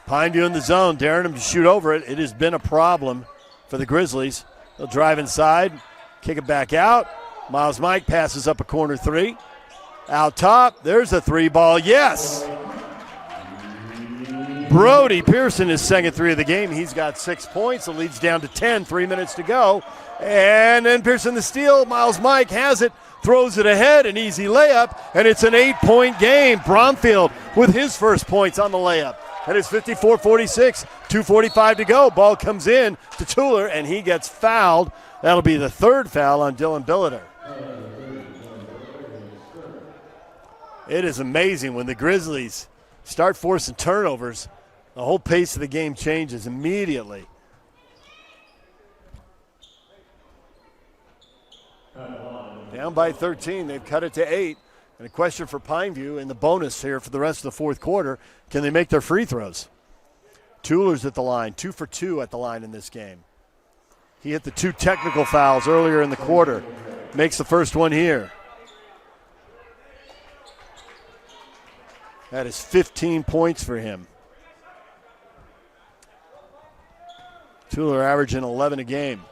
Pineview in the zone, daring him to shoot over it. It has been a problem for the Grizzlies. They'll drive inside, kick it back out. Miles Mike passes up a corner 3. Out top, there's a 3 ball. Yes! Brody Pearson, his second 3 of the game. He's got 6 points. The lead's down to 10, 3 minutes to go. And then Pearson the steal. Miles Mike has it, throws it ahead, an easy layup, and it's an 8-point game. Bromfield with his first points on the layup. And it's 54-46, 2:45 to go. Ball comes in to Tuller, and he gets fouled. That'll be the 3rd foul on Dylan Billiter. It is amazing when the Grizzlies start forcing turnovers, the whole pace of the game changes immediately. Down by 13, they've cut it to 8. And a question for Pineview in the bonus here for the rest of the fourth quarter, can they make their free throws? Tuller's at the line, 2 for 2 at the line in this game. He hit the 2 technical fouls earlier in the quarter, makes the first one here. That is 15 points for him. Tuller averaging 11 a game.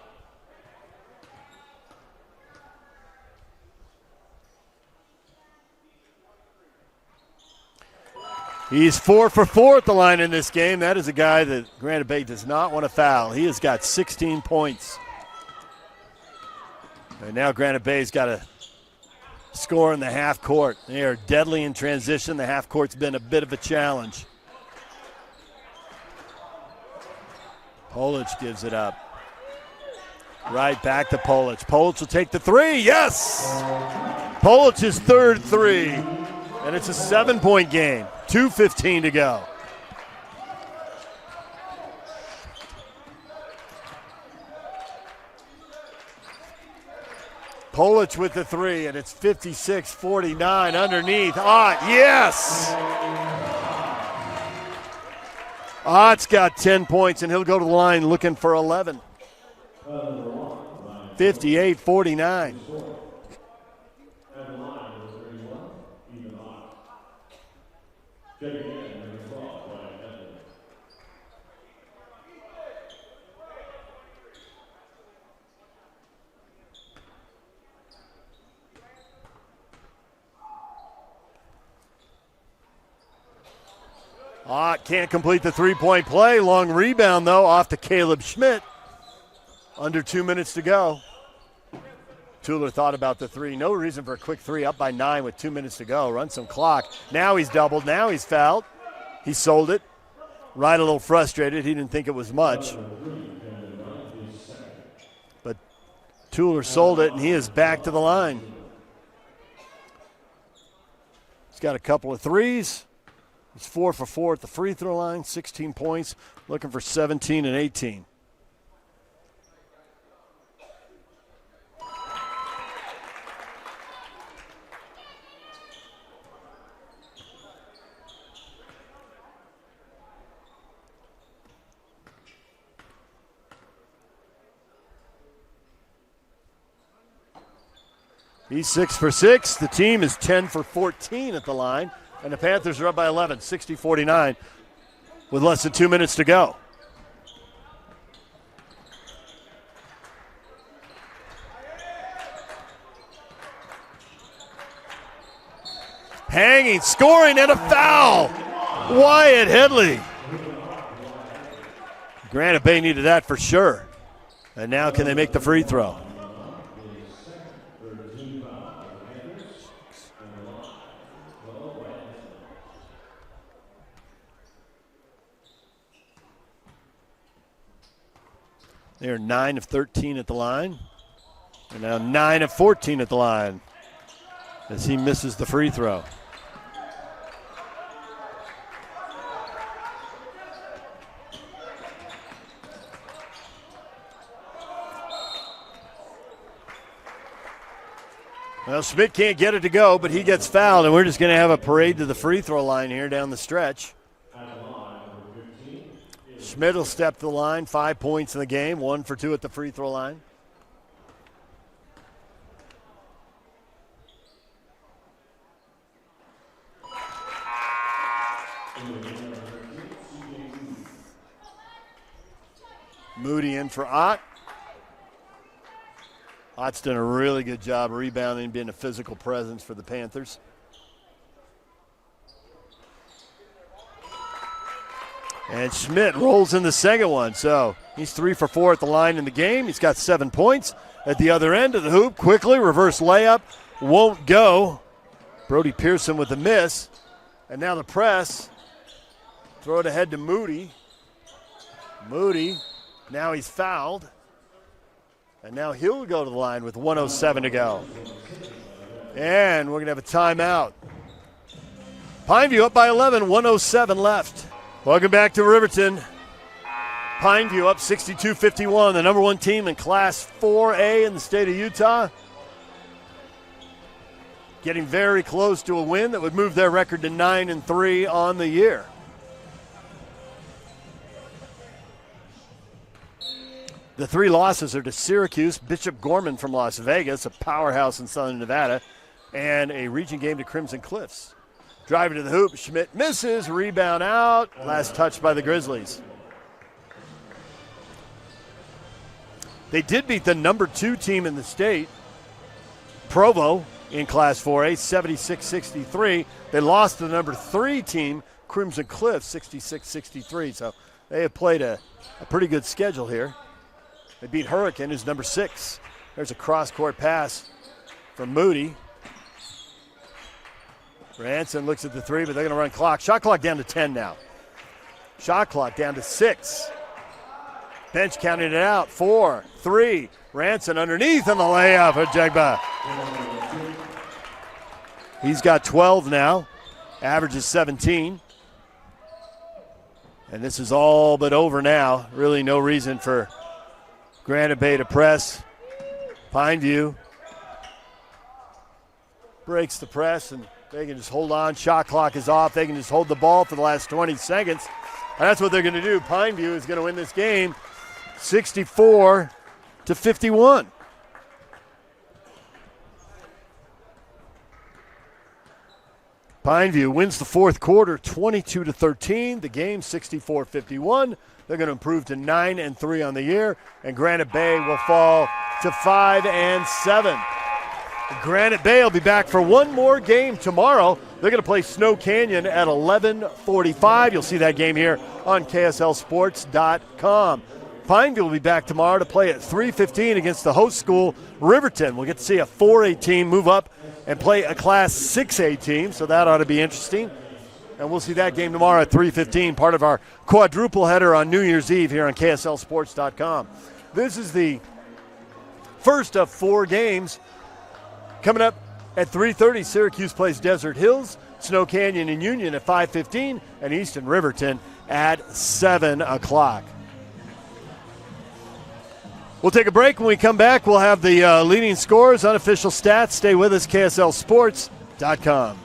He's 4 for 4 at the line in this game. That is a guy that Granite Bay does not want to foul. He has got 16 points. And now Granite Bay's got to score in the half court. They are deadly in transition. The half court's been a bit of a challenge. Polic gives it up. Right back to Polic. Polic will take the 3. Yes! Polic's 3rd 3. And it's a 7-point game. 2:15 to go. Polic with the 3, and it's 56-49 underneath. Ott, yes! Ott's got 10 points, and he'll go to the line looking for 11. 58-49. Ott can't complete the 3-point play. Long rebound, though, off to Caleb Schmidt. Under 2 minutes to go. Tuller thought about the 3. No reason for a quick 3. Up by 9 with 2 minutes to go. Run some clock. Now he's doubled. Now he's fouled. He sold it. Wright a little frustrated. He didn't think it was much. But Tuller sold it, and he is back to the line. He's got a couple of 3s. He's 4 for 4 at the free throw line, 16 points, looking for 17 and 18. He's 6 for 6. The team is 10 for 14 at the line. And the Panthers are up by 11, 60-49, with less than 2 minutes to go. Hanging, scoring, and a foul. Wyatt Headley. Granite Bay needed that for sure. And now can they make the free throw? They're 9 of 13 at the line. And now 9 of 14 at the line as he misses the free throw. Well, Schmidt can't get it to go, but he gets fouled, and we're just going to have a parade to the free throw line here down the stretch. Schmidt will step to the line, 5 points in the game, 1 for 2 at the free throw line. Moody in for Ott. Ott's done a really good job rebounding, being a physical presence for the Panthers. And Schmidt rolls in the second one, so he's 3 for 4 at the line in the game. He's got 7 points at the other end of the hoop. Quickly, reverse layup, won't go. Brody Pearson with the miss. And now the press. Throw it ahead to Moody. Moody, now he's fouled. And now he'll go to the line with 1:07 to go. And we're going to have a timeout. Pineview up by 11, 1:07 left. Welcome back to Riverton. Pineview up 62-51, the number 1 team in Class 4A in the state of Utah. Getting very close to a win that would move their record to 9-3 on the year. The 3 losses are to Syracuse, Bishop Gorman from Las Vegas, a powerhouse in Southern Nevada, and a region game to Crimson Cliffs. Driving to the hoop, Schmidt misses, rebound out, last touch by the Grizzlies. They did beat the number 2 team in the state, Provo, in Class 4A, 76-63. They lost to the number 3 team, Crimson Cliffs, 66-63. So they have played a pretty good schedule here. They beat Hurricane, who's number 6. There's a cross-court pass from Moody. Ranson looks at the 3, but they're going to run clock. Shot clock down to 10 now. Shot clock down to 6. Bench counting it out. 4, 3. Ranson underneath on the layup for Jegba. He's got 12 now. Average is 17. And this is all but over now. Really no reason for Granite Bay to press. Pineview breaks the press, and they can just hold on. Shot clock is off. They can just hold the ball for the last 20 seconds. And that's what they're going to do. Pineview is going to win this game 64-51. Pineview wins the fourth quarter 22-13. The game 64-51. They're going to improve to 9-3 on the year, and Granite Bay will fall to 5-7. Granite Bay will be back for one more game tomorrow. They're going to play Snow Canyon at 11:45. You'll see that game here on KSLSports.com. Pineview will be back tomorrow to play at 3:15 against the host school, Riverton. We'll get to see a 4A team move up and play a Class 6A team, so that ought to be interesting. And we'll see that game tomorrow at 3:15, part of our quadruple header on New Year's Eve here on KSLSports.com. This is the first of 4 games. Coming up at 3:30, Syracuse plays Desert Hills, Snow Canyon and Union at 5:15, and Easton Riverton at 7 o'clock. We'll take a break. When we come back, we'll have the leading scores, unofficial stats. Stay with us, KSLSports.com.